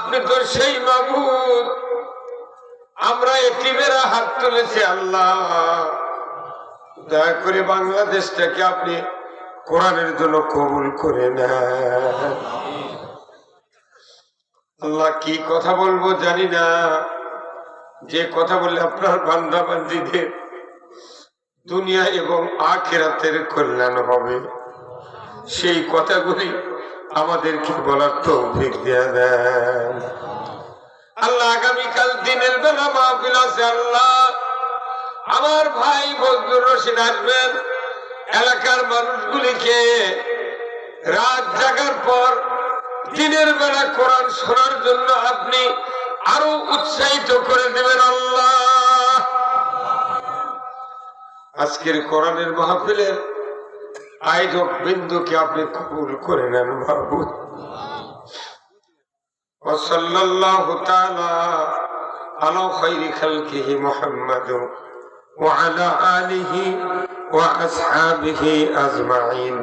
আপনি তো সেই মাবুদ, আমরা এতিমেরা হাত তুলেছি। আল্লাহ দয়া করে বাংলাদেশটাকে আপনি কোরআনের জন্য কবুল করে নেন। আল্লাহ কি কথা বলবো জানি না, যে কথা বললে আপনার বান্দা বান্দীদের দুনিয়া এবং আখিরাতের কল্যাণ হবে, সেই কথাগুলি আমাদেরকে বলার তৌফিক দিয়ে দেন। আল্লাহ আগামীকাল দিনের বেলা মাহফিল আছে। আল্লাহ আমার ভাই বজলুর রশিদ আসবেন, এলাকার মানুষগুলিকে রাত জাগার পর দিনের বেলা কোরআন শোনার জন্য আপনি আরো উৎসাহিত করে দেবেন। আল্লাহ আজকের কোরআনের মাহফিলের আয়োজক বিন্দুকে আপনি কবুল করে নেন মাহবুব। ওয়াসাল্লাল্লাহু তাআলা আলা খায়রি খালকিহি মুহাম্মাদ ওয়া আলা আলিহি ওয়া আসহাবিহি আজমাইন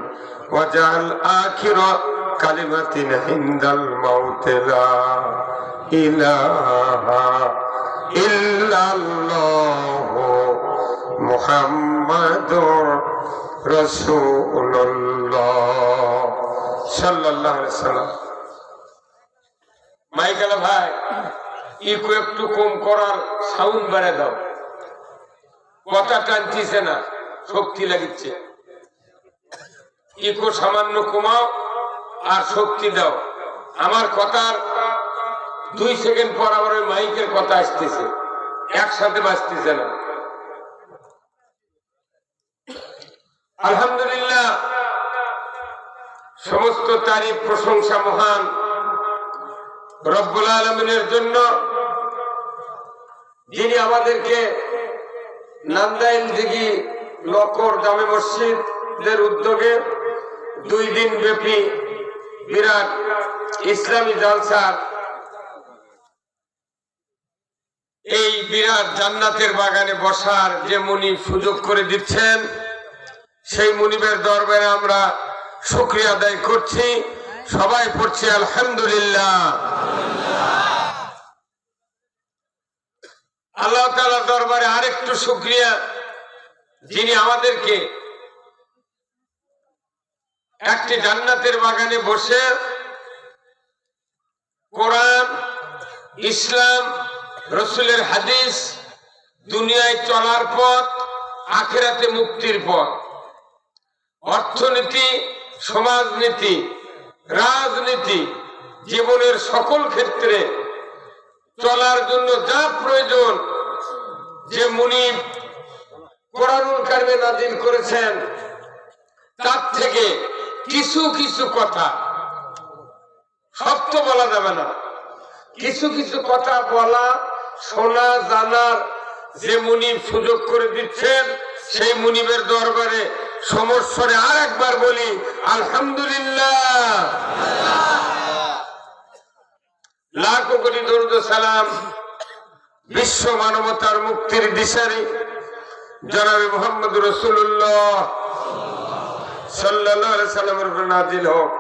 ওয়া জাআল আখিরা কালিমাতিনা ইনদাল মাউত লা ইলাহা ইল্লাল্লাহু মুহাম্মাদুর রাসূলুল্লাহ সাল্লাল্লাহু আলাইহি ওয়াসাল্লাম। মাইকেল ভাই ইকো একটু কম করার সাউন্ড বাড়ায় দাও, কথা টানতিছে না, শক্তি লাগিচ্ছে। ইকো সামান্য কমাও আর শক্তি দাও। আমার কথার 2 সেকেন্ড পর আবার ওই মাইকের কথা আসতেছে, একসাথে বাজতেছে না। আলহামদুলিল্লাহ, সমস্ত তারিফ প্রশংসা মহান রব্বুল আলামিনের জন্য, যিনি আমাদেরকে নান্দাইল দিঘি লকর জামে মসজিদের উদ্যোগে 2 দিন ব্যাপী বিরাট ইসলামী জালসার এই বিরাট জান্নাতের বাগানে বসার যে মুনিব সুযোগ করে দিচ্ছেন, সেই মুনিবের দরবারে আমরা শুকরিয়া আদায় করছি। সবাই পড়ছি আলহামদুলিল্লাহ। আল্লাহ তাআলার দরবারে আরেকটু শুকরিয়া, যিনি আমাদেরকে একটি জান্নাতের বাগানে বসে কোরআন, ইসলাম, রাসূলের হাদিস, দুনিয়ায় চলার পথ, আখিরাতে মুক্তির পথ, অর্থনীতি, সমাজনীতি, রাজনীতি, জীবনের সকল ক্ষেত্রে চলার জন্য যা প্রয়োজন, যে মুনিব কোরআনুল কারিমে নাযিল করেছেন, তার থেকে কিছু কিছু কথা, সব তো বলা যাবে না, কিছু কিছু কথা বলা, শোনা, জানার যে মুনিব সুযোগ করে দিচ্ছেন, সেই মুনিবের দরবারে সমস্বরে আর একবার বলি আলহামদুলিল্লাহ। লাখো কোটি দরুদ সালাম বিশ্ব মানবতার মুক্তির দিশারি জনাবে মুহাম্মদ রাসূলুল্লাহ সাল্লাল্লাহু আলাইহি সাল্লামের উপর নাযিল হোক,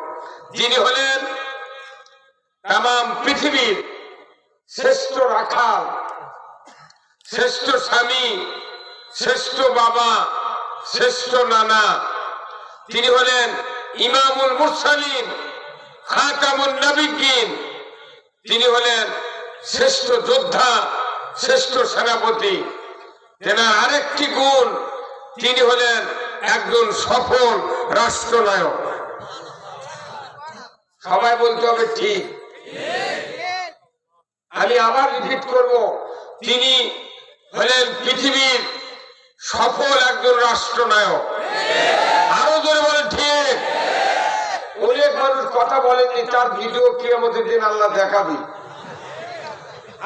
যিনি হলেন তামাম পৃথিবীর শ্রেষ্ঠ রাখাল, শ্রেষ্ঠ স্বামী, শ্রেষ্ঠ বাবা, শ্রেষ্ঠ নানা। তিনি হলেন ইমামুল মুরসালিন, খাতামুন নবিয়্যিন। তিনি হলেন শ্রেষ্ঠ যোদ্ধা, শ্রেষ্ঠ সেনাপতি। তেনার আরেকটি গুণ, তিনি হলেন একজন সফল রাষ্ট্রনায়ক। সবাই বলতে হবে ঠিক। আমি আবার রিপিট করব, তিনি হলেন পৃথিবীর সফল একজন রাষ্ট্রনায়ক। আরো জোরে বলেন ঠিক। অনেক মানুষ কথা বলেননি, তার ভিডিও কিয়ামতের দিন আল্লাহ দেখাবি।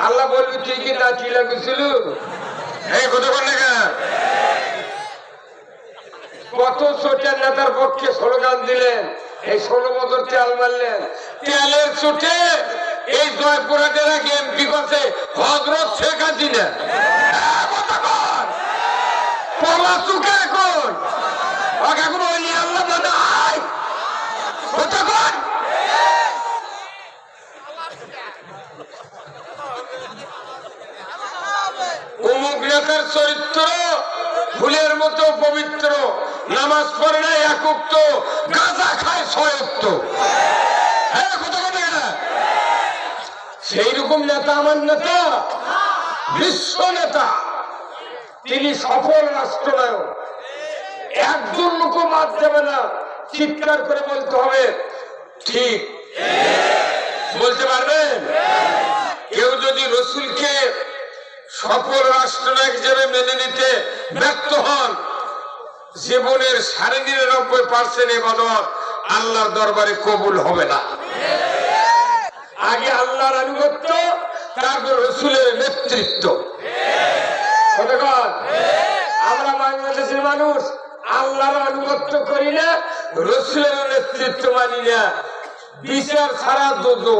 আল্লাহ বলবি তুই কি না কি লাগছিল, এই কথা বল না। কত ছোটের নেতার পক্ষে স্লোগান দিলেন, এই 16 বছর তেল মারলেন, তেলের চোটে এই জয়পুরহাটের এক এমপি করছে হযরত শেখ হাসিনা। এখন আল্লাহ অমুক নেতার চরিত্র ফুলের মতো পবিত্র, নামাজ পড়ে না এক উক্ত, গাঁজা খায় 6 উক্ত। সেই রকম নেতা আমার নেতা, বিশ্ব নেতা, তিনি সফল রাষ্ট্রনায়ক। একজন লোক বাদ যাবে না, চিৎকার করে বলতে হবে ঠিক। বলতে পারবেন? কেউ যদি রসুলকে সফল রাষ্ট্রনায়ক হিসেবে মেনে নিতে ব্যর্থ হন, জীবনের 99.% ইবাদত আল্লাহর দরবারে কবুল হবে না। আগে আল্লাহর আনুগত্য, তারপর রসুলের নেতৃত্ব। আমরা বাংলাদেশের মানুষ আল্লাহর আনুগত্য করি না, রসুলের নেতৃত্ব মানি না, বিচার ছাড়া দোজো।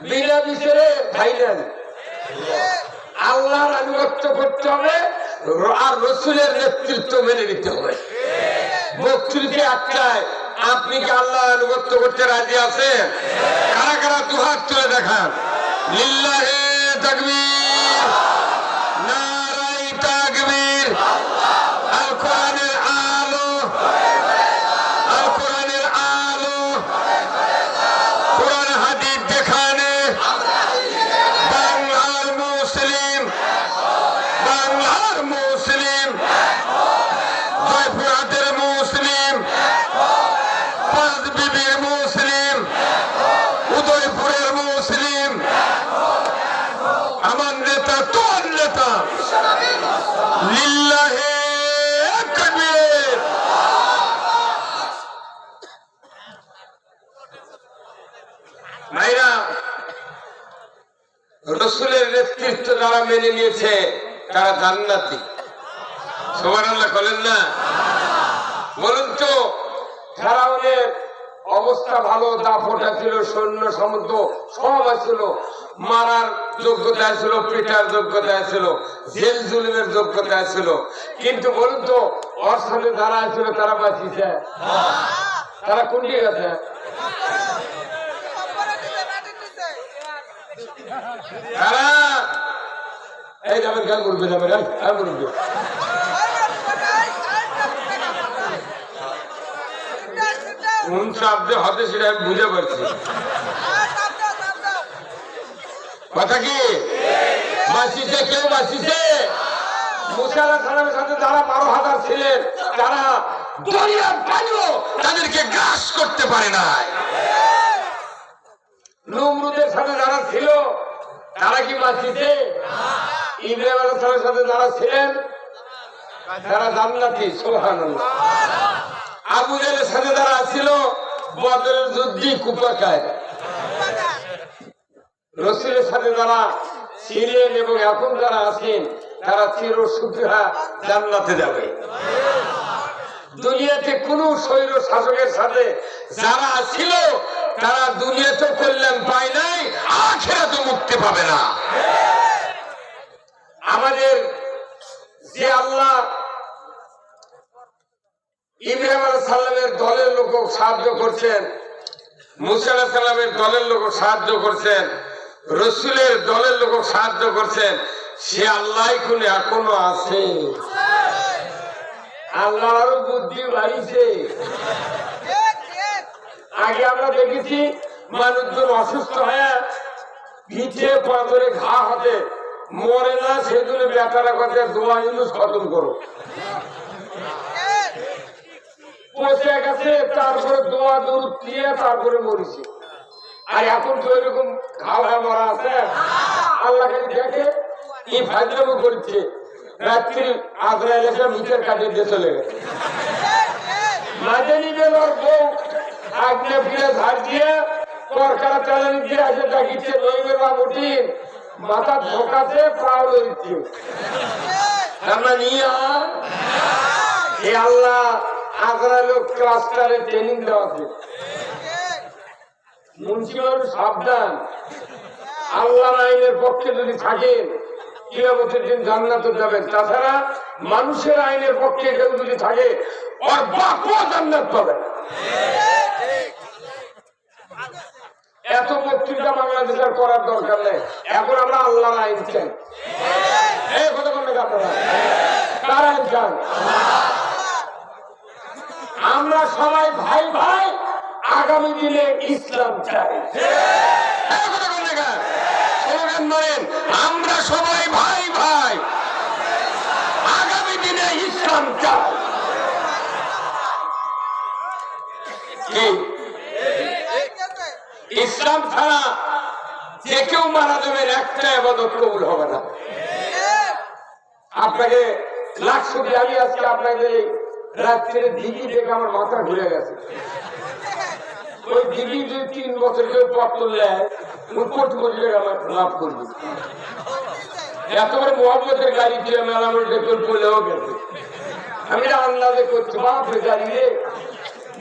বিনা বিচারে ফাইনাল। আল্লাহর আনুগত্য করতে হবে আর রসুলের নেতৃত্ব মেনে নিতে হবে। বক্তৃতা একটাই, আপনি কি আল্লাহর আনুগত্য করতে রাজি আছেন? কারা কারা দুহাত তুলে দেখান। লিল্লাহে তাকবীর, নারায়ে তাকবীর। আল কোরআনের আলো, আল কোরআনের আলো, কোরআন হাদিস দেখানে বাংলার মুসলিম, বাংলার মুসলিম, জয়পুরহাটের মুসলিম, পাঁচবিবির মুসলিম, উদয়পুরের মুসলিম। আমার নেতা তোর নেতা। লিল্লাহে তাকবীর। ভাইরা, রসুলের নেতৃত্ব যারা মেনে নিয়েছে তারা জান্নাতি। সুবহানাল্লাহ বলেন না? বলুন তো, ফেরাউনের অবস্থা ভালো, দাপটা ছিল, সৈন্য সমুদ্র সব ছিল, মারার যোগ্যতা ছিল, পিটার যোগ্যতা ছিল, জেল জুলুমের যোগ্যতা ছিল, কিন্তু বলুন তো ওর সাথে যারা ছিল তারা বাঁচিয়েছে? তারা কোনটি গেছে? তারা এই যাবেন, গান করবে যাবেন, গান করবে। কোন শব্দে হতে সেটা আমি বুঝে পারছি। কথা কি বাঁচিয়েছে? কেউ বাঁচিয়েছে? মুসা আলাইহিস সালামের সাথে যারা 12,000 ছিলেন, তারা দরিয়ার পানিও তাদেরকে গ্রাস করতে পারে নাই। নমরুদের সাথে যারা ছিল তারা কি বাঁচিয়েছে? ইব্রাহিম আলাইহিস সালামের সাথে যারা ছিলেন তারা জান্নাতি। সুবহানাল্লাহ। আবু জাহেলের সাথে যারা ছিল বদরের যুদ্ধে কুপাকায়। রসুলের সাথে যারা ছিলেন এবং এখন যারা আছেন তারা চিরসুখা জান্নাতে যাবে। দুনিয়াতে কোন স্বৈর শাসকের সাথে যারা ছিল তারা দুনিয়াতে কল্যাণ পায় নাই, আখিরাতে মুক্তি পাবে না। আমাদের যে আল্লাহ ইব্রাহিম আলাইহিস সালামের দলের লোক সাহায্য করছেন, মুসা আলাইহিস সালামের দলের লোক সাহায্য করছেন, রসুলের দলের লোক সাহায্য করছেন, সে আল্লাহ কোন এখনো আছে। আল্লাহর বুদ্ধি বাড়িছে। আগে আমরা দেখেছি মানুষজন অসুস্থ হয়ে পিঠে পাথরে ঘা হাতে মরে না, সেজন্য বেচারা কথা দোয়া ইউনুস খতম করো, পচে গেছে, তারপরে দোয়া দরুদ দিয়ে তারপরে মরিছে। আর এখন তো এরকম ঘা হয়ে মরা আছে, আল্লাহ খালি দেখে এই ফাজলামো করছে, রাত্রি আজরাইল এসে মিটের কাজে দিয়ে চলে গেছে। মাঝে নিজের ওর বউ আগ্নে ফিরে ঝাড় দিয়ে তরকারা চালানি দিয়ে আসে ডাকিচ্ছে, নইবের বাবুটিন মাথা ঢোকাছে, পাও লড়িচ্ছে। আমরা নিয়ে এই আল্লাহ আজরাইল ক্লাস্টারে ট্রেনিং দেওয়া আছে। মুন্সিগঞ্জ সাবধান, আল্লাহর আইনের পক্ষে যদি থাকেন কিয়ামতের দিন জান্নাতে যাবেন। তাছাড়া মানুষের আইনের পক্ষে কেউ যদি থাকে ওর বাপও জান্নাত পাবে না। এত বক্তৃতা বাংলাদেশের করার দরকার নেই, এখন আমরা আল্লাহর আইন চাই। এই কথা বলবেন আপনারা, কার আইন চান? আমরা সবাই ভাই ভাই, আগামী দিনে ইসলাম চাই। আমরা সবাই ভাই ভাই, আগামী দিনে ইসলাম চাই। ইসলাম ছাড়া যে কেউ মারা যাবেন, একটা ইবাদত কবুল হবে না। আপনাকে লাখ শুধু আমি আজকে আপনাকে রাত্রে দিঘি দেখে আমার মাথা ঘুরে গেছে। ওই দিঘি যদি 3 বছর কেউ পথ তুললে ওই কোটি কোটি টাকা আমার লাভ করবে। এতবার মোহাম্মদের গাড়ি দিয়ে মেলামের দেখুন বলেও গেছে। আমি আন্দাজে করছি, বাপরে গাড়ি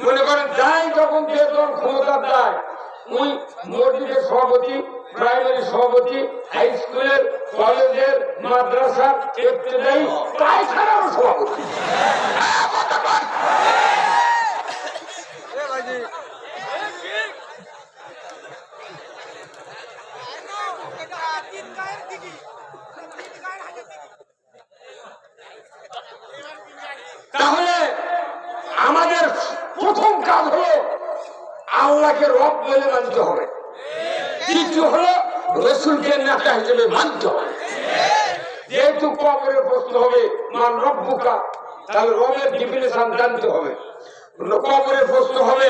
মনে করেন যাই যখন বেতন ক্ষমতার দেয়, ওই মসজিদের সভাপতি, প্রাইমারি সভাপতি, হাই স্কুলের, কলেজের, মাদ্রাসার পায়খানার সভাপতি। তাহলে আমাদের প্রথম কাজ হলো আল্লাহকে রব বলে মানতে হবে, দ্বিতীয় হলো রসুলকে নেতা হিসেবে মানতে হবে। যেহেতু কবরের প্রশ্ন হবে মান রব্বুকা, তাহলে রবের ডিফিনিশন জানতে হবে। কবরের প্রশ্ন হবে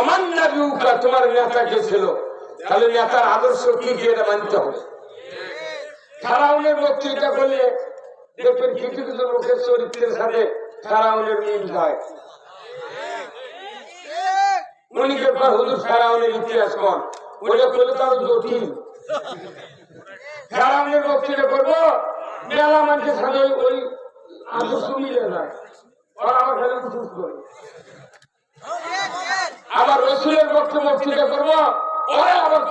মান নাবিয়ুকা, তোমার নেতা কে ছিল, তাহলে নেতার আদর্শ কি কি এটা মানতে হবে। ফেরাউনের বক্তৃতা করলে দেখবেন কিছু কিছু লোকের চরিত্রের সাথে ফেরাউনের মিল হয়। উনিকে হুজুর ফেরাউনের ইতিহাস কন, ওটা করলে তো আরো জটিল। ফেরাউনের বক্তৃতা করবো, মেলা মানুষের সাথে ওই আদর্শ মিলে যায়, ওরা আমার খালি উঠুস করে। আবার রসুলের বক্তৃতা করবো, ওরা আবার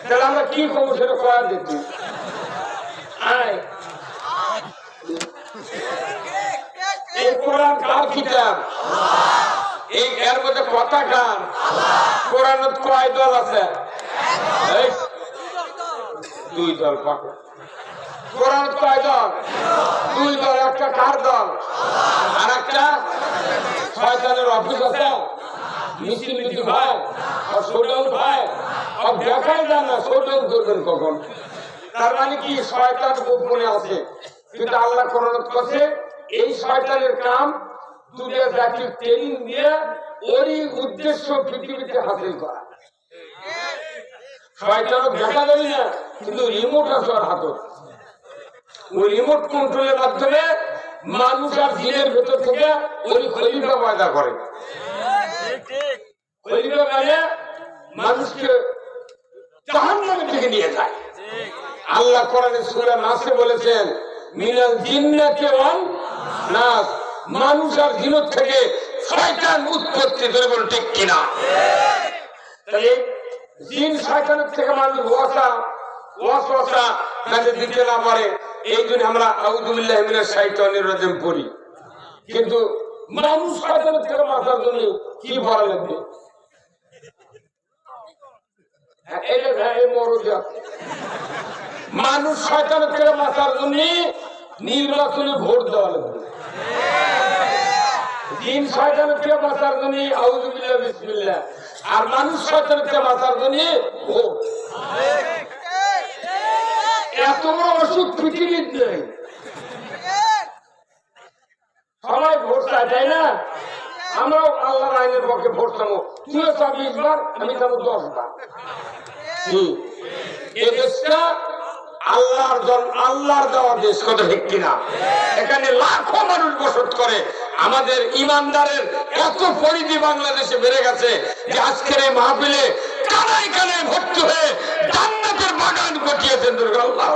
তাহলে আমরা কি করবো সেটা করা দিচ্ছি। এই কোরআন কার কিতাব? এই এর মধ্যে কথা কার? কোরআন কয় দল আছে? 2 দল। কোরআন কয় দল? 2 দল। একটা কার দল? আর একটা শয়তানের অফিস আছে, মিছিল ভাই আর শোডাউন ভাই, আর দেখাই যায় না শোডাউন করবেন কখন। তার মানে কি শয়তান গোপনে আছে, কিন্তু আল্লাহ কোরআন করছে এই শয়তানের কাম দুনিয়া জাতির ট্রেনিং দিয়ে ওরই উদ্দেশ্য পৃথিবীতে হাসিল করা। শয়তানও দেখা যাবে না, কিন্তু রিমোট আছে ওর হাতে। ওই রিমোট কন্ট্রোলের মাধ্যমে মানুষ আর জিনের ভেতর থেকে ওই খলিফা পয়দা করে। খলিফা মানে মানুষকে জাহান্নামের দিকে নিয়ে যায়। আল্লাহ কোরআনে সূরা নাসে বলেছেন মিনাল জিন্নাতি ওয়ান নাস, মানুষ আর জিনের থেকে শয়তান উৎপত্তি। ধরে বলুন ঠিক কিনা? তাহলে জিন শয়তানের থেকে মানুষ ওয়াসওয়াসা যাতে দিতে না পারে, এই জন্য আমরা আউযু বিল্লাহি মিনাশ শাইতানির রাজিম পড়ি। কিন্তু মানুষ শয়তানের থেকে বাঁচার জন্য কি পড়া লাগবে? মানুষ শয়তানের থেকে বাঁচার জন্য নির্বাচনে ভোট দেওয়া লাগবে। জিন শয়তানের থেকে বাঁচার জন্য আউযু বিল্লাহি বিসমিল্লাহ, আর মানুষ শয়তানের থেকে বাঁচার জন্য ভোট। এত বড় অসুখ পৃথিবীর নেই, সবাই ভোট চায়, তাই না? আমরাও আল্লাহর আইনের পক্ষে ভোট চাবো। তুইও 24 বার, আমি চাবো 10 বার। এই দেশটা আল্লাহর দেওয়া দেশ, কত ঠিক কিনা? এখানে লাখো মানুষ বসত করে। আমাদের ইমানদারের এত পরিধি বাংলাদেশে বেড়ে গেছে যে আজকের এই মাহফিলে কানায় কানায় ভর্তি হয়ে জান্নাতের বাগান গঠিয়েছেন। আল্লাহ,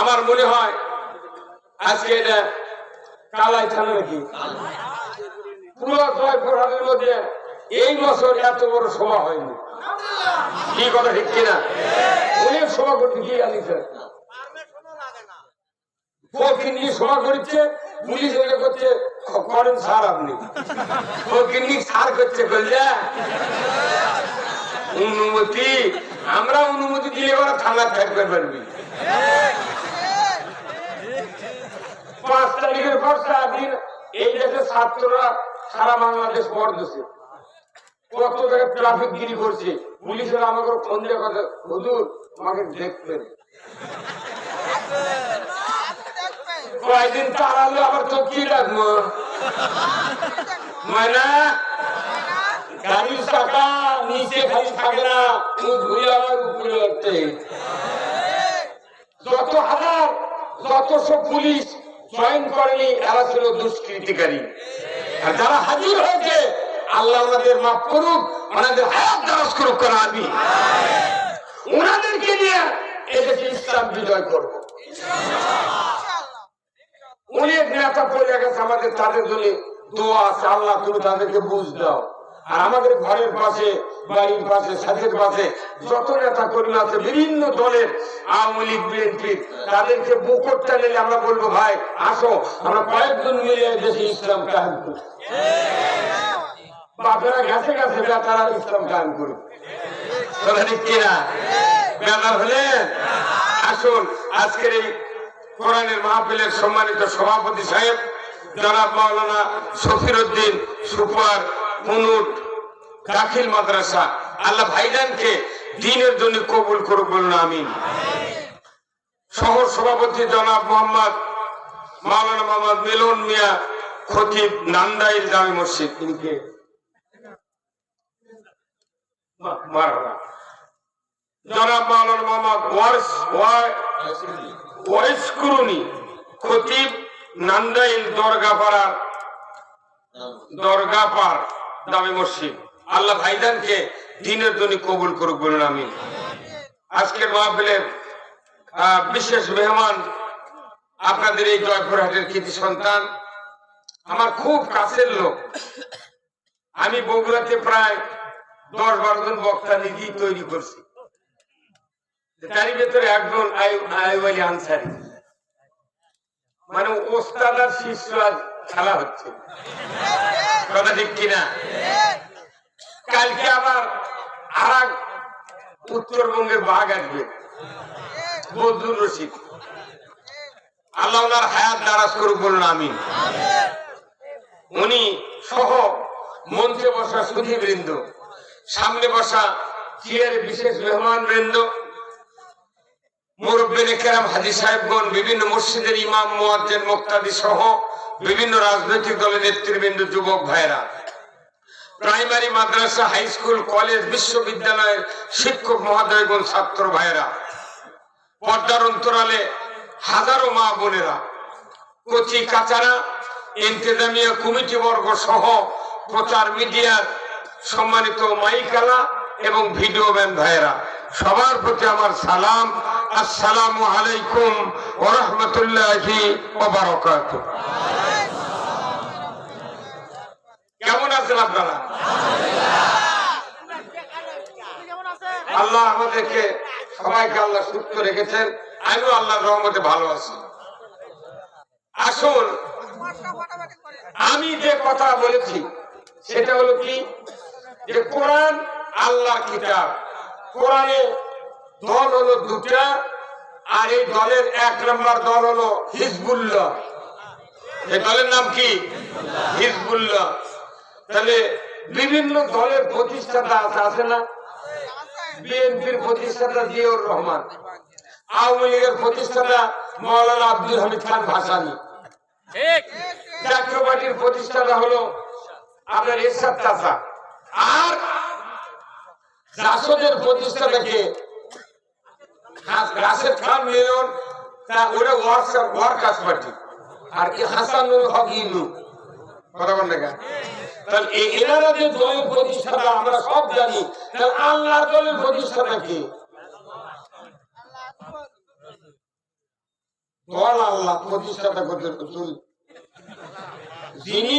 আমার মনে হয় আজকে এটা কালাই থানা নাকি পুরো জয়পুরহাটের মধ্যে এই বছর এত বড় সভা হয়নি। কি কথা ঠিক কিনা? অনেক সভা করতে গিয়ে আনিছে, সভা করেছে, পুলিশ এটা করছে করেন স্যার আপনি ও কিন্তু স্যার করছে বললে অনুমতি আমরা অনুমতি দিলে ওরা থানার থাকতে পারবি 5 তারিখের পর 4 দিন এই দেশে ছাত্ররা সারা বাংলাদেশ পড়তেছে কত জায়গায় ট্রাফিক গিরি করছে পুলিশেরা আমাকে ফোন দিয়ে কথা হুজুর আমাকে দেখবেন কয়েকদিন তাড়ালে আবার তো কি রাখবো ময়না গাড়ির চাকা নিচে খালি থাকে না ঘুরে আবার উপরে উঠতে যত হাজার যত সব পুলিশ জয়েন করেনি এরা ছিল দুষ্কৃতিকারী আর যারা হাজির হয়েছে আল্লাহ ওনাদের মাফ করুক ওনাদের হায়াত দারাজ করুক করা আমি ওনাদেরকে নিয়ে এদেশে ইসলাম বিজয় করবো অনেক নেতা পড়ে গেছে আমাদের তাদের জন্য দোয়া আছে আল্লাহ তুমি তাদেরকে বুঝ দাও আর আমাদের ঘরের পাশে বাড়ির পাশে সাথের পাশে যত নেতা কর্মী আছে বিভিন্ন দলের আওয়ামী লীগ বিএনপির তাদেরকে বুকটটা নিলে আমরা বলবো ভাই আসো আমরা কয়েকজন মিলে দেশে ইসলাম কায়েম করি বাপেরা গেছে গেছে বেতারা ইসলাম কায়েম করুক ঠিক কিনা বেতার হলেন আসুন আজকের এই কোরআনের মাহফিলের সম্মানিত সভাপতি সাহেব জনাব মাওলানা শফিরউদ্দিন সুপার কুনুট দাখিল মাদ্রাসা আল্লাহ ভাইজানকে দ্বীনের জন্য কবুল করুক বলুন আমিন সহ সভাপতি জনাব মোহাম্মদ মাওলানা মোহাম্মদ মিলন মিয়া খতিব নান্দাইল জামে মসজিদ তিনকে জনাব মাওলানা মোহাম্মদ ওয়াইস কুরুনি খতিব নান্দাইল দরগাপাড় জামে মসজিদ আল্লাহ ভাইজানকে দ্বীনের জন্য কবুল করুক বলুন আমিন আজকের মাহফিলের বিশেষ মেহমান আপনাদের এই জয়পুরহাটের কৃতি সন্তান আমার খুব কাছের লোক আমি বগুড়াতে প্রায় 10-12 জন বক্তা নিজেই তৈরি করছি তারই ভেতরে একজন আইয়ুব আলী আনসারী মানে ওস্তাদ আর শিষ্য খেলা হচ্ছে কথা ঠিক কিনা কালকে আবার আর উত্তরবঙ্গের বাঘ আসবে বদরুল রশিদ আল্লাহ ওনার হায়াত দারাজ করুক বলুন আমিন উনি সহ মঞ্চে বসা সুধীবৃন্দ সামনে বসা চেয়ারে বিশেষ মেহমান বৃন্দ মুরব্বিনে কেরাম হাজী সাহেবগণ বিভিন্ন মসজিদের ইমাম মুয়াজ্জিন মুক্তাদি সহ বিভিন্ন রাজনৈতিক দলের নেতৃবৃন্দ যুবক ভাইরা প্রাইমারি মাদ্রাসা হাই স্কুল কলেজ বিশ্ববিদ্যালয়ের শিক্ষক মহোদয়গণ ছাত্র ভাইরা পর্দার অন্তরালে হাজারো মা বোনেরা কচি কাচারা ইন্তেজামিয়া কমিটি বর্গ সহ প্রচার মিডিয়ার সম্মানিত মাইকালা এবং ভিডিও ম্যান ভাইরা সবার প্রতি আমার সালাম আসসালামু আলাইকুম ওয়া রাহমাতুল্লাহি ওয়া বারাকাতুহু কেমন আছেন আপনারা আল্লাহ আমাদেরকে সবাইকে আল্লাহ সুস্থ রেখেছেন আমিও আল্লাহর রহমতে ভালো আছি আসুন আমি যে কথা বলেছি সেটা হলো কি যে কোরআন আল্লাহর কিতাব কোরআনে দল হলো দুটা আর এই দলের 1 নম্বর দল হলো হিজবুল্লাহ এই দলের নাম কি হিজবুল্লাহ তাহলে বিভিন্ন দলের প্রতিষ্ঠাতা আছে না বিএনপির প্রতিষ্ঠাতা জিয়াউর রহমান আওয়ামী লীগের প্রতিষ্ঠাতা মাওলানা আব্দুল হামিদ খান ভাসানী জাতীয় পার্টির প্রতিষ্ঠাতা হলো আপনার এরশাদ চাচা আর জাসদের প্রতিষ্ঠাতাকে রাশেদ খান মিলন ওরা ওয়ার্কার্স পার্টি আর কি হাসানুল হক ইনু কথা বল না তাহলে এনারা যে দলের প্রতিষ্ঠাতা আমরা সব জানি তাহলে আল্লাহর দলের প্রতিষ্ঠাতা কি দল আল্লাহ প্রতিষ্ঠাতা করতে যিনি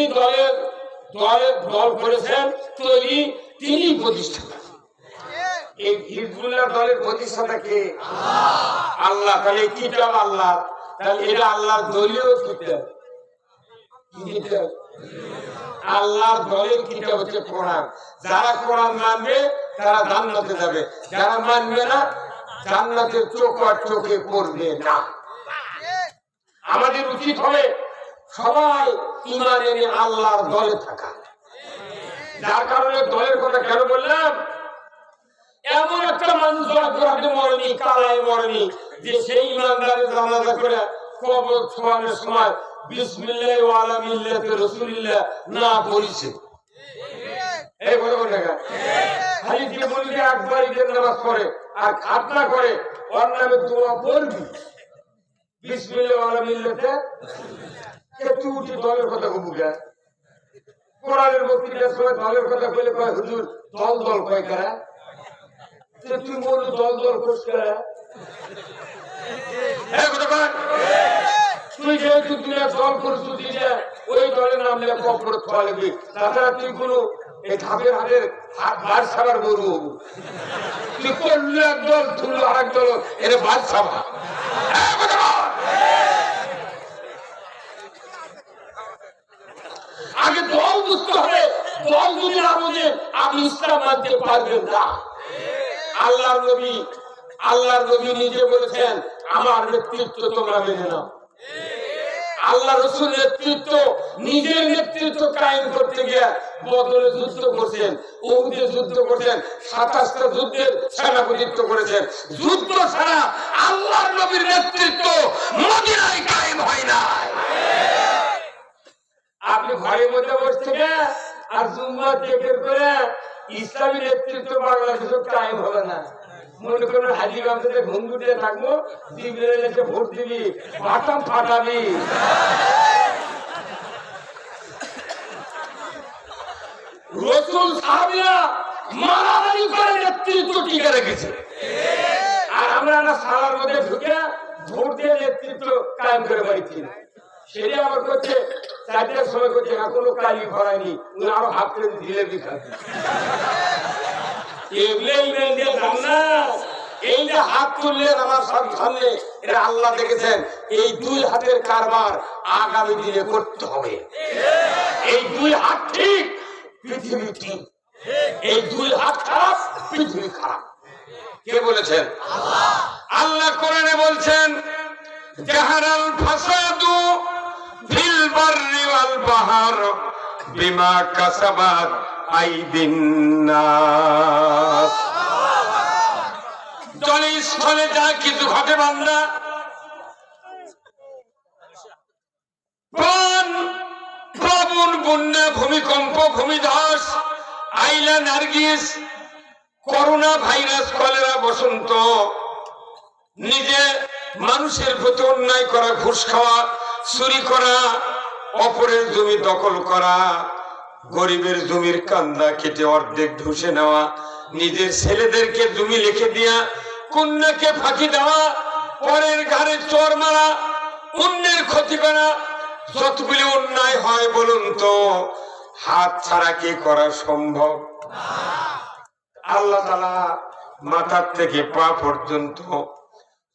দল করেছেন তৈরি তিনি প্রতিষ্ঠাতা এই হিজবুল্লাহ দলের প্রতিষ্ঠাতা কে আল্লাহ তাহলে কিতাব আল্লাহ তাহলে এটা আল্লাহর দলীয় কিতাব আল্লাহর দলের কিতাব হচ্ছে কোরআন। যারা কোরআন মানবে তারা জান্নাতে যাবে, যারা মানবে না জান্নাতের চোখ আর চোখে পড়বে না। আমাদের উচিত হবে সবাই ঈমান এনে আল্লাহর দলে থাকা। যার কারণে দলের কথা কেন বললাম, এমন একটা মানুষ মরেনি, কালায় মরেনি, যে সেই ইমানদারের জানাজা করে কবর ছোঁয়ানোর সময় বিসমিল্লাহ ওয়া আলা মিল্লাতি রাসূলিল্লাহ না পড়িছে। এই কথা বলে না, খালি যে বলবে একবার ঈদের নামাজ পড়ে আর খাতনা করে ওর নামে দোয়া পড়বি বিসমিল্লাহ ওয়া আলা মিল্লাতি। কে তুই উঠি দলের কথা কবুকা, কোরআনের বক্তৃতার সময় দলের কথা বলে কয় হুজুর দল দল কয় কারা, তুই বললি দল দল কোষ কারা। তুই যেহেতু দুনিয়া দল করছু দিলে ওই দলের নাম নিয়ে কবর খাওয়া লাগবে, তাছাড়া তুই কোনো এই ধাপের হাতের হাত বার ছাড়ার গরু হবু। তুই করলি এক দল, তুললো আর এক দল, এটা বার ছাড়া। আগে দল বুঝতে হবে, দল যদি না বোঝে আপনি ইসলাম মানতে পারবেন না। আল্লাহর নবী নিজে বলেছেন আমার নেতৃত্ব তোমরা মেনে নাও। আল্লাহ রাসূল নেতৃত্ব, নিজের নেতৃত্ব কায়েম করতে গিয়ে বদরে যুদ্ধ করছেন, উহুদে যুদ্ধ করছেন, 27টা যুদ্ধের সেনাপতিত্ব করেছেন। যুদ্ধ ছাড়া আল্লাহর নবীর নেতৃত্ব মদিনায় কায়েম হয় না। আপনি ঘরের মধ্যে বসে থেকে আর জুম্মা টেকের করে ইসলামী নেতৃত্ব বাংলাদেশে কায়েম হবে না। মনে করেন হাজি গামছাতে ঘুমঘুটে থাকবো, জিবরাইল এসে ভোট দিবি, বাটাম ফাটাবি। রাসূল সাহাবীরা মারামারি করে নেতৃত্ব টিকে রেখেছে, আর আমরা না সালার মধ্যে ঢুকে ভোট দিয়ে নেতৃত্ব কায়েম করে পারছি না। সেটা আমার করছে 4টার সময় করছে, এখনো কালি ভরায়নি, আরো হাত করে জিলেবি খাবে। এই যে হাত তুললেন আমার সামনে, এটা আল্লাহ দেখেছেন। এই দুই হাতের কারবার আগামী দিনে করতে হবে। এই দুই হাত ঠিক, পৃথিবী ঠিক। এই দুই হাত খারাপ, পৃথিবী খারাপ। কে বলেছেন? আল্লাহ কোরআনে বলছেন জাহারাল ফাসাদু ফিল বাররি ওয়াল বাহর বিমা কাসাবাত আইদিন নাস। জলে স্থলে যা কিছু ঘটে বান্দা, প্লাবন, বন্যা, ভূমিকম্প, ভূমিধস, আইলা, নার্গিস, করোনা ভাইরাস, কলেরা, বসন্ত, নিজে মানুষের প্রতি অন্যায় করা, ঘুষ খাওয়া, চুরি করা, অপরের জমি দখল করা, গরিবের জমির কান্দা কেটে অর্ধেক ঢুসে নেওয়া, নিজের ছেলেদেরকে জমি লিখে দেয়া, কন্যাকে ফাঁকি দেওয়া, পরের ঘাড়ে চোর মারা, অন্যের ক্ষতি করা, যতগুলি অন্যায় হয় বলুন তো, হাত ছাড়া কি করা সম্ভব? আল্লাহ তাআলা মাথার থেকে পা পর্যন্ত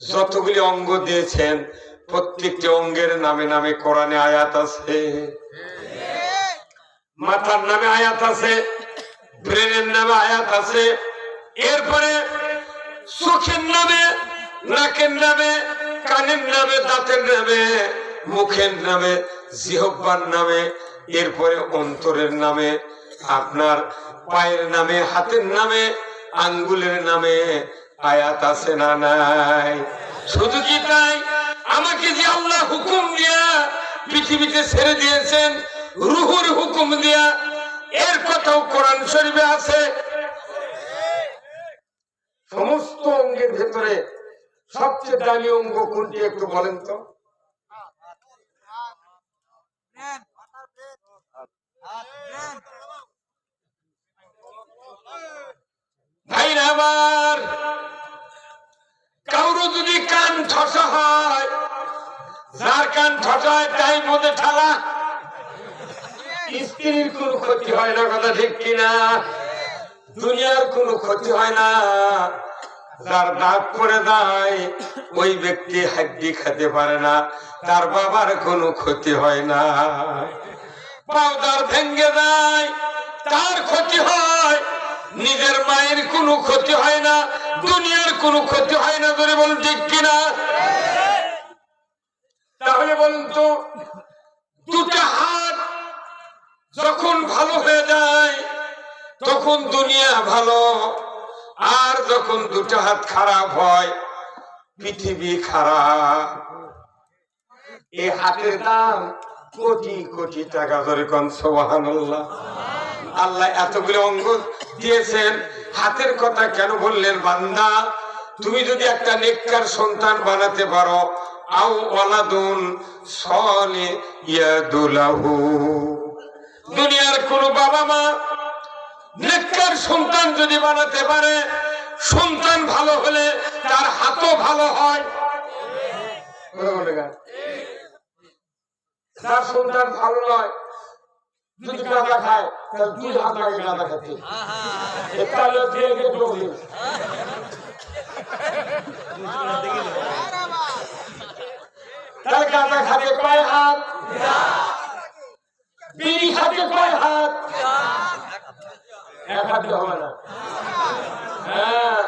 যতগুলি অঙ্গ দিয়েছেন, প্রত্যেকটি অঙ্গের নামে নামে কোরআনে আয়াত আছে। মাথার নামে আয়াত আছে, ব্রেনের নামে আয়াত আছে, এরপরে চোখের নামে, নাকের নামে, কানের নামে, দাঁতের নামে, মুখের নামে, জিহ্বার নামে, এরপরে অন্তরের নামে, আপনার পায়ের নামে, হাতের নামে, আঙ্গুলের নামে আয়াত আছে না নাই? শুধু কি তাই, আমাকে যে আল্লাহ হুকুম দিয়া পৃথিবীতে ছেড়ে দিয়েছেন, রুহুর হুকুম দিয়া, এর কথাও কোরআন শরীফে আছে। সমস্ত অঙ্গের ভেতরে সবচেয়ে দামি অঙ্গ কোনটি একটু বলেন তো? ভাইরা আমার, কারো যদি কান ঠসা হয়, যার কান ঠসা হয় তাই মধ্যে ঠালা, স্ত্রীর কোনো ক্ষতি হয় না, কথা ঠিক কিনা? দুনিয়ার কোনো ক্ষতি হয় না। যার দাঁত পড়ে দেয় ওই ব্যক্তি হাড্ডি খেতে পারে না, তার বাবার কোনো ক্ষতি হয় না। পাউডার ভেঙে যায়, তার ক্ষতি হয়, নিজের মায়ের কোনো ক্ষতি হয় না, দুনিয়ার কোনো ক্ষতি হয় না। ধরে বলুন ঠিক কিনা? তাহলে বলুন তো, দুটা হাত যখন ভালো হয়ে যায় তখন দুনিয়া ভালো, আর যখন দুটা হাত খারাপ হয় পৃথিবী খারাপ। এই হাতের দাম কোটি কোটি টাকা। ধরে কোন সুবহানাল্লাহ। আল্লাহ এতগুলো অঙ্গ দিয়েছেন, হাতের কথা কেন বললেন? বান্দা, তুমি যদি একটা নেককার সন্তান বানাতে পারো, আও ওয়ালাদুন সলিয়াহু লাহু, দুনিয়ার কোন বাবা মা নেককার সন্তান যদি বানাতে পারে, সন্তান ভালো হলে তার হাতও ভালো হয়। তার সন্তান ভালো নয়, যদি গাঁদা খায় তাহলে 2 হাত লাগে গাঁদা খেতে। তাহলে গাঁদা খাতে কয় হাত? বিড়ি খাতে কয় হাত? 1 হাতে হবে না। হ্যাঁ,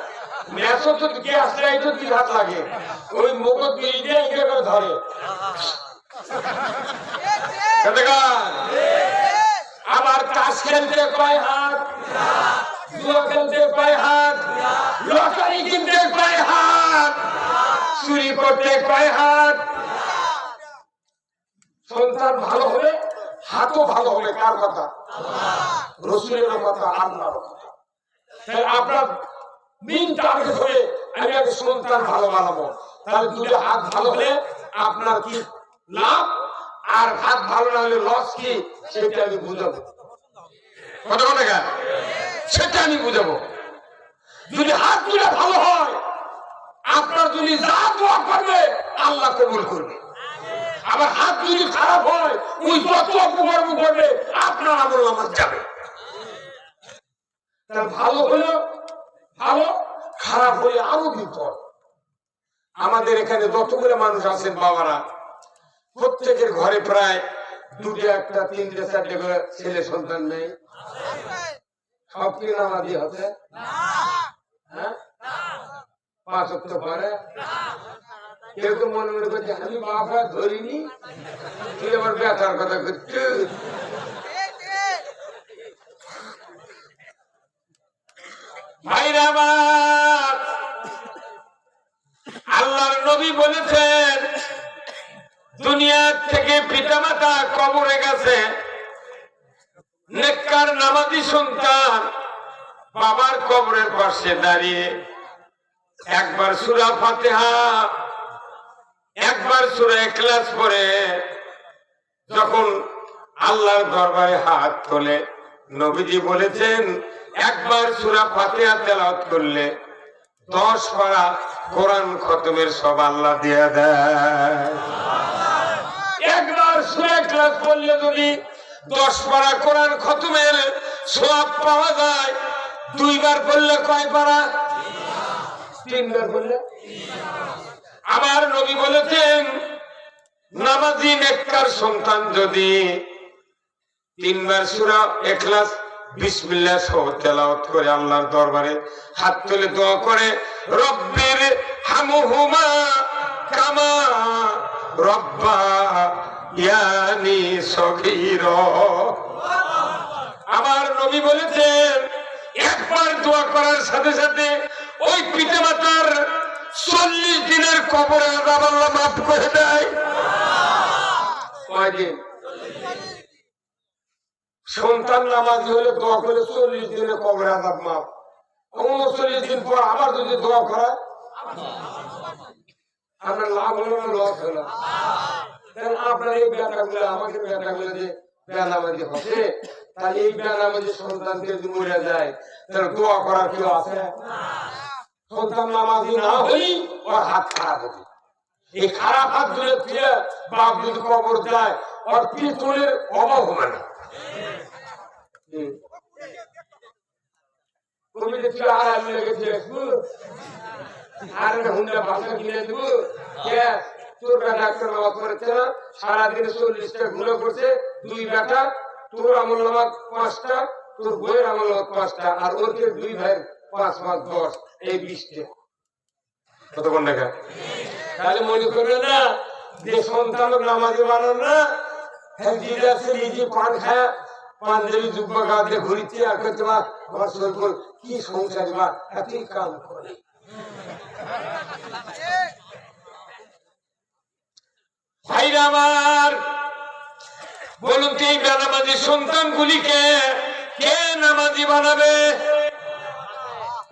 ম্যাচও তো গ্যাস দেয় তো 2 হাত লাগে। ওই মগজ বিড়ি দিয়ে এঁকে করে ধরে। আবার তাস খেলতে কয় হাত? জুয়া খেলতে কয় হাত? লটারি কিনতে কয় হাত? চুরি করতে কয় হাত? সন্তান ভালো হলে হাতও ভালো হবে। কার কথা? রাসূলের কথা, আল্লাহর কথা। তাই আপনার মেইন টার্গেট হবে আমি আগে সন্তান ভালো বানাবো। তাহলে 2 হাত ভালো হলে আপনার কি লাভ, আর হাত ভালো না হলে লস কি, সেটা আমি বুঝাবো। কথা বলে গা, সেটা আমি বুঝাবো। যদি হাত 2 ভালো হয়, আপনার যদি যা দোয়া করবে আল্লাহ কবুল করবে। আবার হাত যদি খারাপ হয়, ওই যত অপকর্ম করবে আপনার আমলনামায় যাবে। তার ভালো হলে ভালো, খারাপ হলে আরো বিপদ। আমাদের এখানে যতগুলো মানুষ আছেন বাবারা, প্রত্যেকের ঘরে প্রায় 2, 1, 3, 4 করে ছেলে সন্তান নেই। সব কি নামাজি হচ্ছে? হ্যাঁ, 5 ওয়াক্ত পড়ে। কেউ তো মনে মনে করছে আমি বাবা ধরিনি, তুই আমার ব্যথার কথা করছিস। ভাইরা আমার, আল্লাহর নবী বলেছেন দুনিয়ার থেকে পিতামাতা কবরে গেছে, নেককার নামাজি সন্তান বাবার কবরের পাশে দাঁড়িয়ে একবার সূরা ফাতিহা, একবার সূরা ইখলাস পড়ে যখন আল্লাহর দরবারে হাত তোলে, নবীজি বলেছেন একবার সূরা ফাতিহা তেলাওয়াত করলে 10 পারা কোরআন খতমের সব আল্লাহ দিয়ে দেয়। একবার সূরা ইখলাস পড়লে যদি 10 পারা কোরআন খতমের সওয়াব পাওয়া যায়, 2 বার পড়লে কয় পারা? 3 বার পড়লে। আমার নবী বলেছেন নামাজি নেককার সন্তান যদি 3 বার সূরা ইখলাস বিসমিল্লাহ সহ তেলাওয়াত করে আল্লাহর দরবারে হাত তুলে দোয়া করে, রব্বির হামহুমা কামা রব্বায়ানি সগীরা, আমার নবী বলেছেন একবার দোয়া করার সাথে সাথে ওই পিতামাতার 40 দিনের কবরে আযাব আল্লাহ মাফ করে দেয়। কয়দিন? সন্তান নামাজি হলে দোয়া করে 40 দিনে কবরে আযাব মাফ। 39 দিন পর আবার যদি দোয়া করা, আপনার লাভ হলো না লস হলো? আপনার এই ব্যাটাগুলো, আমাকে ব্যাটাগুলো যে বেনামাজি হচ্ছে, তাহলে এই বেনামাজি সন্তানকে যদি মরে যায় তাহলে দোয়া করার কেউ আছে? সন্তান নামাজি না হই ওর হাত খারাপ হবে। এই খারাপ হাত ধরে ফিরে বাপ যদি কবর যায়, ওর পিতলের অভাব হবে না। তুমি দেখছি আর আমি লেগেছি আর হুন্ডা ভাষা কিনে দেবো, তোর ডাক্তার নামাজ পড়েছে না, সারাদিনে 40টা গুলো করছে, 2 বেটা তোর আমল নামা 5টা, তোর বইয়ের আমল নামা 5টা, আর ওর 2 ভাইয়ের 5 5 10, এই 20টা। কতক্ষণ দেখা? তাহলে মনে করবে না যে সন্তান নামাজি বানান না, হ্যাঁ দিদা সে নিজে পান খায়, পাঞ্জাবি জুব্বা গা দিয়ে ঘুরিচ্ছে, আর করতে বা আমার সরকার কি সংসারী বা এতই কাম করে। ভাইরা আমার, বলুন তো এই বেনামাজি সন্তান গুলিকে কে নামাজি বানাবে?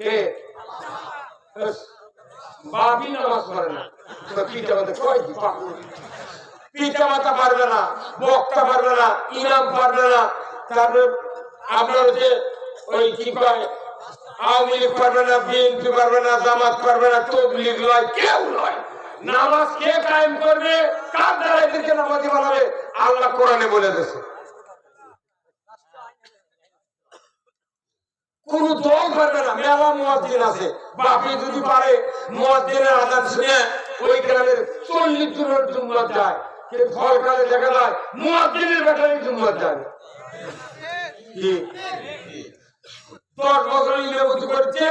কে? বাপই নামাজ পড়ে না, পিতা মাতা কয় কি পাগল? পিতা মাতা পারবে না, বক্তা পারবে না, ইমাম পারবে না, তারপরে আপনার যে ওই কি কয় আওয়ামী লীগ পারবে না, বিএনপি পারবে না, জামাত পারবে না, তবলিগ নয়, কেউ নয়। নামাজ কে কায়েম করবে? কার দ্বারা এদেরকে নামাজি বানাবে? আল্লাহ কোরআনে বলে দিয়েছে। কোন দল পারবে না। মেলা মুয়াজ্জিন আছে, বাপি যদি পারে মুয়াজ্জিনের আযান শুনে ওই গ্রামের 40 জনের জুম্মাত যায়, কিন্তু ফরকালে দেখা যায় মুয়াজ্জিনের বেটারই জুম্মাত যায় না। কি 10 বছর ইমামতি করছে,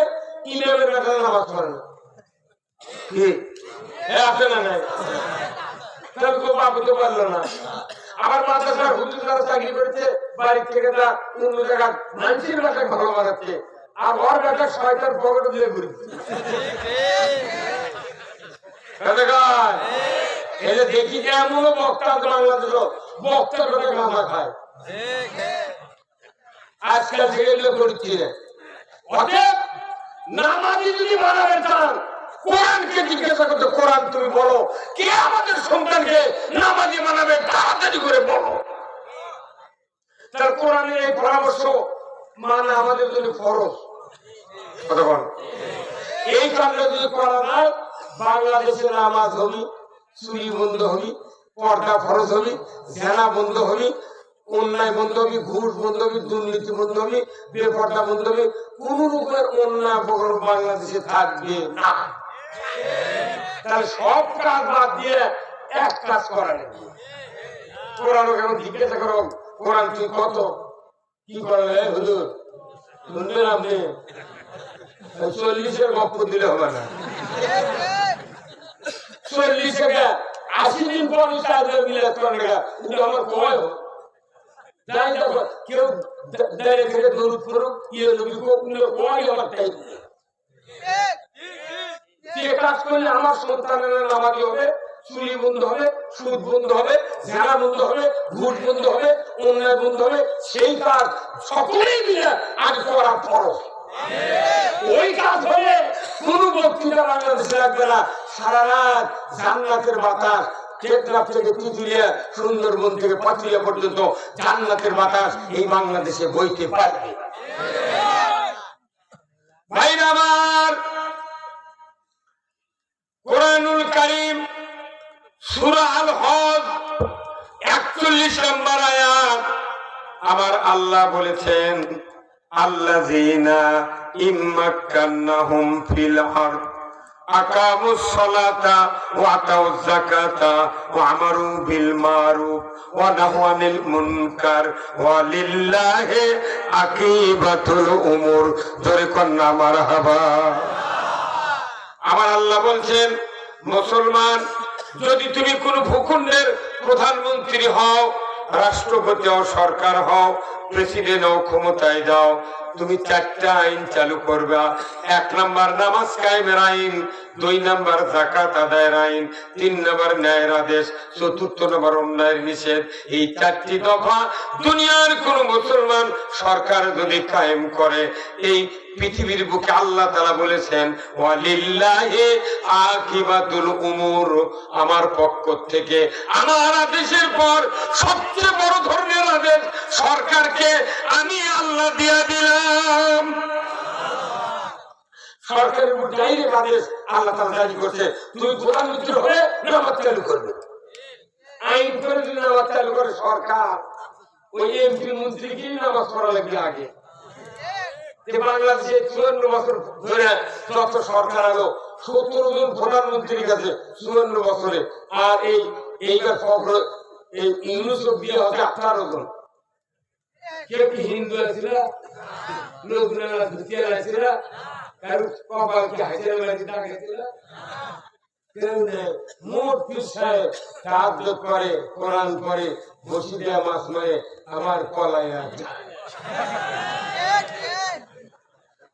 ইমামের বেটারে নামাজ পড়ে না। কি আছে না নাই? তাহলে তো বাপি তো পারলো না। আবার মাদ্রাসার হুজুর যারা চাকরি করেছে, বাড়ি থেকে তা অন্য জায়গায় মানুষের বেটাকে ভালো বানাচ্ছে, আর ওর বেটা শয়তান পকেটে দিয়ে ঘুরছে। দেখি যে এমনও বক্তা বাংলাদেশ বক্তার বেটা গাঁজা খায়, আজকাল সেগুলো করছি। অতএব নামাজি যদি বানাবে চান, কোরআনকে জিজ্ঞাসা করতে, কোরআন তুমি বলো কে আমাদের সন্তানকে নামাজি বানাবে, তাড়াতাড়ি করে বলো। তার কোরআনের এই পরামর্শ মানে আমাদের জন্য ফরজ। কতক্ষণ এই কারণে যদি করা যায়, বাংলাদেশে নামাজ হবি, চুরি বন্ধ হবি, পর্দা ফরজ হবি, জেনা বন্ধ হবি, অন্যায় বন্ধ হবি, ঘুষ বন্ধ হবি, দুর্নীতি বন্ধ হবি, বেপর্দা বন্ধ হবি, কোন রকমের অন্যায় বাংলাদেশে থাকবে না। তাহলে সব কাজ বাদ দিয়ে এক কাজ করা নেই। কোরআন কেমন জিজ্ঞাসা করো, কোরআন তুই কত কি করে হুজুর শুনবেন আপনি? 40-এর গপ্প দিলে হবে না। 40 80 দিন পর মিলাদ করেন, কিন্তু আমার কয় যাই দেখো কেউ দাঁড়িয়ে থেকে দরুদ করুক, ইয়ে নবী কয় আমার তাই কাজ করলে আমার সন্তানের নামাজি হবে, চুরি বন্ধ হবে, সুদ বন্ধ হবে, জেনা বন্ধ হবে, ঘুষ বন্ধ হবে, অন্যায় বন্ধ হবে। সেই কাজ সকলেই মিলে আজ করা ফরজ। ওই কাজ হলে কোন বক্তৃতা বাংলাদেশে লাগবে না। সারা রাত জান্নাতের বাতাস, টেকনাফ থেকে তিতুলিয়া, সুন্দরবন থেকে পাতুলিয়া পর্যন্ত জান্নাতের বাতাস এই বাংলাদেশে বইতে পারবে। ভাইরা আমার, কোরআনুল কারীম সূরা আল হজ 41 নম্বর আয়াত আমার আল্লাহ বলেছেন, আল্লাযীনা ইম্মাক্কান্নাহুম ফিল আরদ আকামুস সালাতা ওয়া আতাউয যাকাতা ওয়া আমারু বিল মারুফ ওয়া নাহাউ আনিল মুনকার ওয়া লিল্লাহি আকিবাতুল উমুর। জোরে কন্না মারহাবা। আমার আল্লাহ বলছেন, মুসলমান যদি তুমি কোন ভূখণ্ডের প্রধানমন্ত্রী হও, রাষ্ট্রপতি হও, সরকার হও, প্রেসিডেন্ট হও, ক্ষমতায় যাও, তুমি 4টা আইন চালু করবা। 1 নম্বর নামাজ কায়েমের আইন, 2 নম্বর যাকাত আদায়ের আইন, 3 নম্বর ন্যায়ের আদেশ, 4 নম্বর অন্যায়ের নিষেধ। এই 4টি দফা দুনিয়ার কোন মুসলমান সরকার যদি কায়েম করে, এই পৃথিবীর বুকে আল্লাহ তাআলা বলেছেন, ওয়ালিল্লাহি আকিবাতুল উমুর, আমার পক্ষ থেকে আমার আদেশের পর সবচেয়ে বড় ধরনের আদেশ সরকারকে আমি আল্লাহ দিয়ে দিলাম। সরকারের উপর ডাইরেক্ট আদেশ আল্লাহ তাআলা জারি করছে, তুই প্রধানমন্ত্রী হয়ে নামাজ চালু করবে। আইন করে যদি নামাজ চালু করে সরকার, ওই এমপি মন্ত্রীকে নামাজ পড়া লাগবে আগে। বাংলাদেশে 54 বছর ধরে যত সরকার আলো, 17 জন প্রধানমন্ত্রীর কাছে 54 বছরে, আর এইবার এই ইউনুস দিয়ে হবে 18 জন। কেউ কি হিন্দু আছিল, নতুন ধুতিয়া আছিল, কারো কপাল কি হাইজের বাড়ি ডাকাইছিল, কেউ নেই। মোট পিসায় কাজ করে, কোরআন পড়ে, বসি দেয়া মাছ মারে, আমার কলাই আর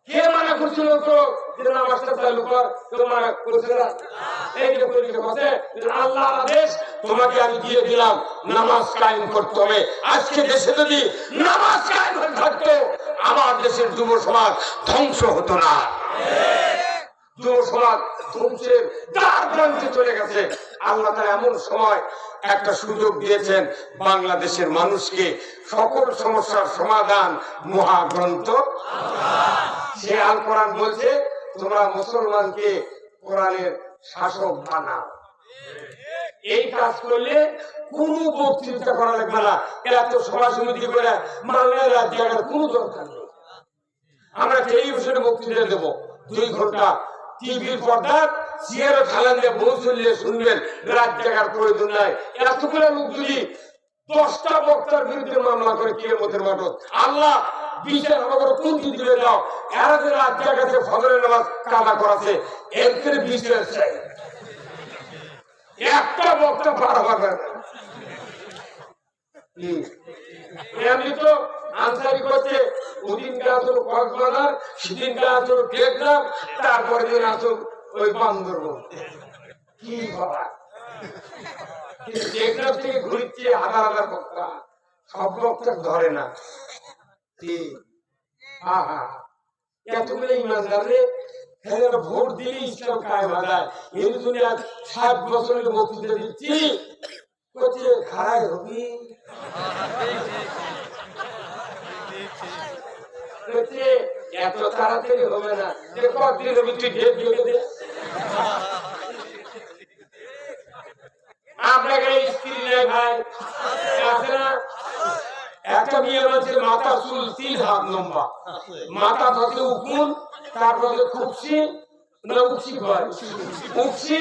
কে মানা করছিল তো যে নামাজটা চালু কর, কেউ মানা করছিল না। এই যে পরীক্ষা করছে, আল্লাহ আদেশ তোমাকে আমি দিয়ে দিলাম, নামাজ কায়েম করতে হবে। আজকে দেশে যদি নামাজ কায়েম থাকতো, আমার দেশের যুব সমাজ ধ্বংস হতো না। যুব সমাজ ধ্বংসের দ্বার প্রান্তে চলে গেছে। আল্লাহ তাআলা এমন সময় একটা সুযোগ দিয়েছেন বাংলাদেশের মানুষকে, সকল সমস্যার সমাধান মহাগ্রন্থ সে আল কোরআন বলছে, তোমরা মুসলমানকে কোরআনের শাসক বানাও। এই কাজ করলে কোন বক্তৃতা করা লাগবে না, এত সভা সমিতি করে বাংলার রাজ্যের কোনো দরকার নেই। আমরা টেলিভিশনে বক্তৃতা দেবো 2 ঘন্টা, টিভির পর্দা চেয়ারে ঠালান দিয়ে বউ চললে শুনবেন, রাত জাগার প্রয়োজন নাই। এতগুলো লোক যদি 10টা বক্তার বিরুদ্ধে মামলা করে কিয়ামতের মাঠে আল্লাহ বিচার আমাকে কোনটি দিবে দাও, এরা যে রাত জাগাতে ফজরের নামাজ কাদা করাছে, এর থেকে বিচার চাই। একটা বক্তা পার হবে না। এমনি তো আনসারি করছে, ওদিনকে আসল কক্সবাজার, সেদিনকে আসল টেকনাফ, তারপরে দিন আসল ওই বান্দরবন। কি বাবা, টেকনাফ থেকে ঘুরছে হাজার হাজার বক্তা, সব বক্তা ধরে না। এতগুলো ইমানদার রে, ভোট দিলে ইসলাম কায়েম হয় যায়। এর জন্য আজ 60 বছরের বক্তৃতা দিচ্ছি, করছে খারাই হবি, এত তাড়াতাড়ি হবে না, কতদিন হবে তুই ডেট দিয়ে দে। আপনাকে স্ত্রী নেই ভাই, আছে না? একটা মেয়ে মানুষের মাথা চুল 3 হাত লম্বা, মাথা থাকে উকুন, তারপরে খুবসি না উকসি হয়, উকসি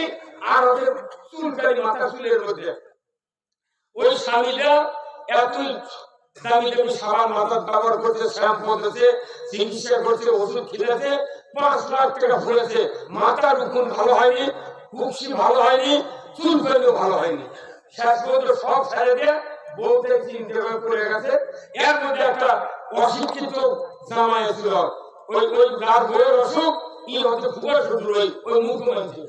আর ওদের চুলকারি মাথা চুলের মধ্যে। ওই স্বামীটা এত দামি দামি সাবান মাথা ব্যবহার করছে, শ্যাম্পু করছে, চিকিৎসা করছে, ওষুধ খেলেছে, 5 লাখ টাকা ফুলেছে, মাথার উকুন ভালো হয়নি, উকসি ভালো হয়নি, চুলকারিও ভালো হয়নি। শেষ পর্যন্ত সব ছেড়ে দিয়ে বউতে চিন্তা করে গেছে। এর মধ্যে একটা অশিক্ষিত জামাই ছিল, ওই ওই যার বউয়ের অসুখ, ই হচ্ছে ফুয়া শ্বশুর, ওই মুখ্যমন্ত্রী।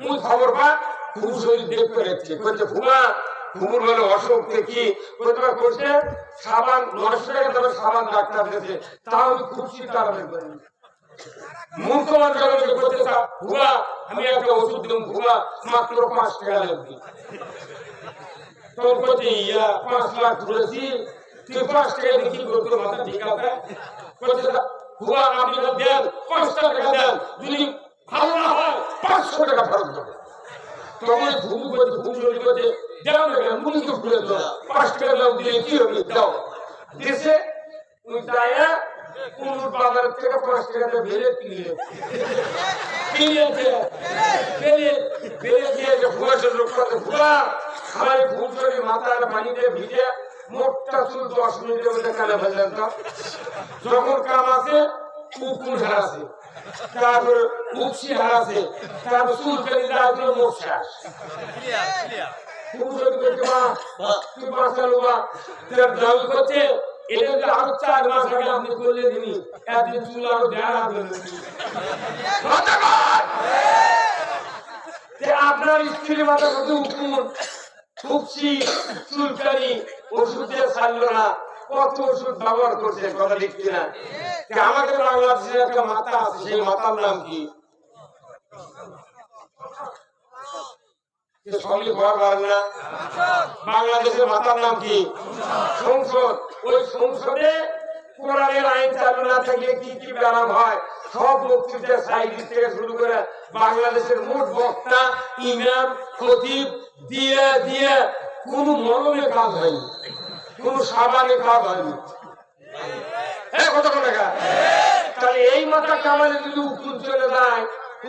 মুই খবর পা ফুবু শরীর দেখতে রেখেছে, বলছে ফুয়া ফুবুর বলে অসুখ কি করছে, সাবান 900 টাকা তবে সাবান ডাক্তার দিয়েছে, তাও আমি খুশি তাড়াতাড়ি করি। মুখ্যমন্ত্রী করতে ফুয়া আমি একটা ওষুধ দিলাম, ফুয়া মাত্র 5 টাকা লাগবে। তোর প্রতি 5 লাখ তুলেছি, তুই 5 টাকা দেখি করতে মাথা ঠিক আছে। ফুয়া আপনি দেন 5 টাকা দেন, যদি ভালো না হয় 500 টাকা ফেরত দেবো। তখন ভুল করতে ভুল চুরি করতে দাও না, মুনি তো ভুলে দাও, 5 টাকা দাও, দিয়ে কি হবে দাও। দেশে ওই দায়া কোন বাজার থেকে 5 টাকা ভেলে কিনে কিনেছে, ভেলে দিয়ে ভুয়া শ্বশুর করতে, ভুয়া আমার ভুল চুরি মাথার পানিতে ভিজে মোটটা চুল 10 মিনিটের মধ্যে কানে ফেললেন। তো যখন কাম আছে উকুন হারাছে, তারপর উকসি হারাছে, তারপর চুল ফেলে দেওয়া হলো মোট শেষ। তুই বাঁচালো বা জল করছে, এটা যদি আরো 4 মাস আগে আপনি করলে দিনি, একদিন চুল আরো দেড়া আপনার স্ত্রীর মাথা করতে উকুন, উকসি, চুলকানি, ওষুধ দিয়ে ছাড়লো না, কত ওষুধ ব্যবহার করছে, কথা লিখছি না। আমাদের বাংলাদেশের একটা মাথা আছে, সেই মাথার নাম কি? বাংলাদেশের মাথার নাম কি? সংসদ। ওই সংসদে কোরআনের আইন চালু না থাকলে কি কি ব্যারাম হয়, সব বক্তৃতা সাইড থেকে শুরু করে বাংলাদেশের মোট বক্তা, ইমাম, খতিব দিয়ে দিয়ে কোন মরমে কাজ হয়নি, কোন সাবানে কাজ হয়নি। কত টাকা? তাহলে এই মাথা কামালে যদি উকুন চলে যায়,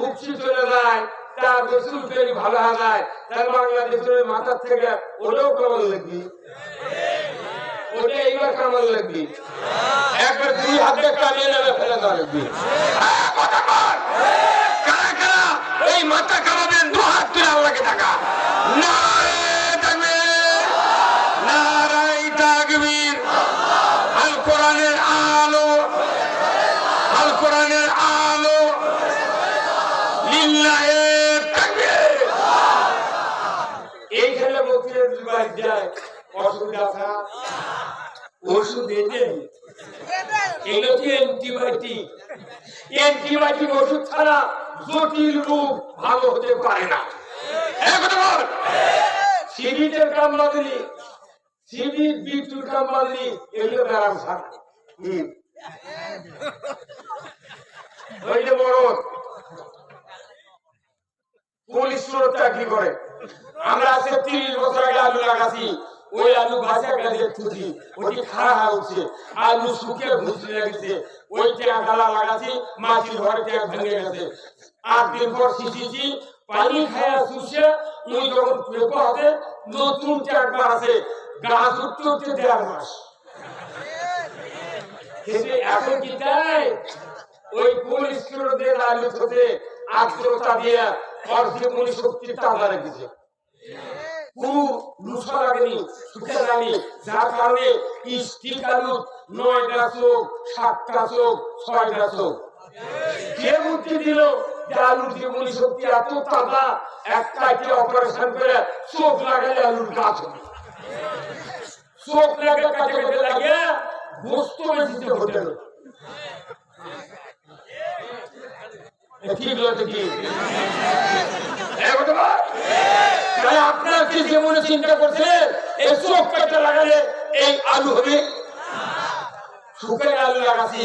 উকসি চলে যায়, তার রসুল পেরি ভালো হয় যায়, তার বাংলাদেশের মাথার থেকে ওলেও কেমন লাগবে? ওটা এইবার কামাল লাগবে, একবার 2 হাতে কামিয়ে নেবে ফেলে দেওয়া লাগবে। কারা কারা এই মাথা কামাবেন 2 হাত তুলে আল্লাহকে টাকা নারায়ে তাকবীর, নারায়ে তাকবীর। আল কোরআনের আলো, আল কোরআনের আলো, লিল্লাহে তাকবীর। এইখানে বক্তৃতা দুবার যায়, অসুবিধা আছে না? ওষুধ এটাই, এগুলো কি অ্যান্টিবায়োটিক। অ্যান্টিবায়োটিক ওষুধ ছাড়া জটিল রোগ ভালো হতে পারে না। সিবিটের কাম বাদলি, সিবিট বিটুর কাম বাদলি, এগুলো ব্যারাম ছাড়া। ওই যে বড় পুলিশ চাকরি করে, আমরা আজকে 30 বছর আগে আলু লাগাছি, ওই আলু বাজা গাছে খুঁজি, ওটি খাড়া হয়ে উঠছে, আলু শুকিয়ে ঘুষে গেছে, ওই ট্যাঙ্ক গালা লাগাছি, মাটির ঘরে ট্যাঙ্ক ভেঙে গেছে। 8 দিন পর শিশিছি, পানি খায়া শুষে, ওই যখন পেপো হাতে নতুন ট্যাঙ্ক বাড়াছে, গাছ উঠতে উঠতে 1.5 মাস। কিন্তু এখন কি তাই? ওই পুলিশ আলু থেকে আর্দ্রতা দিয়ে অর্ধেক শক্তির তাজা রেখেছে, কোনো লুসা লাগেনি, শুকিয়ে যায়নি, যার কারণে স্টিক আলু 9টা চোখ, 7টা চোখ, 6টা চোখ। কে বুদ্ধি দিল যে আলুর যে শক্তি এত তাজা, একটা অপারেশন করে চোখ লাগালে আলুর গাছ হবে, চোখ লাগে কাটে কাটে লাগে বস্তু বেশিতে হতে হবে। ঠিক হলো কি? আপনার কি যেমন চিন্তা করছে এই চোখ কাটা লাগালে এই আলু হবে? শুকানো আলু লাগাচ্ছি,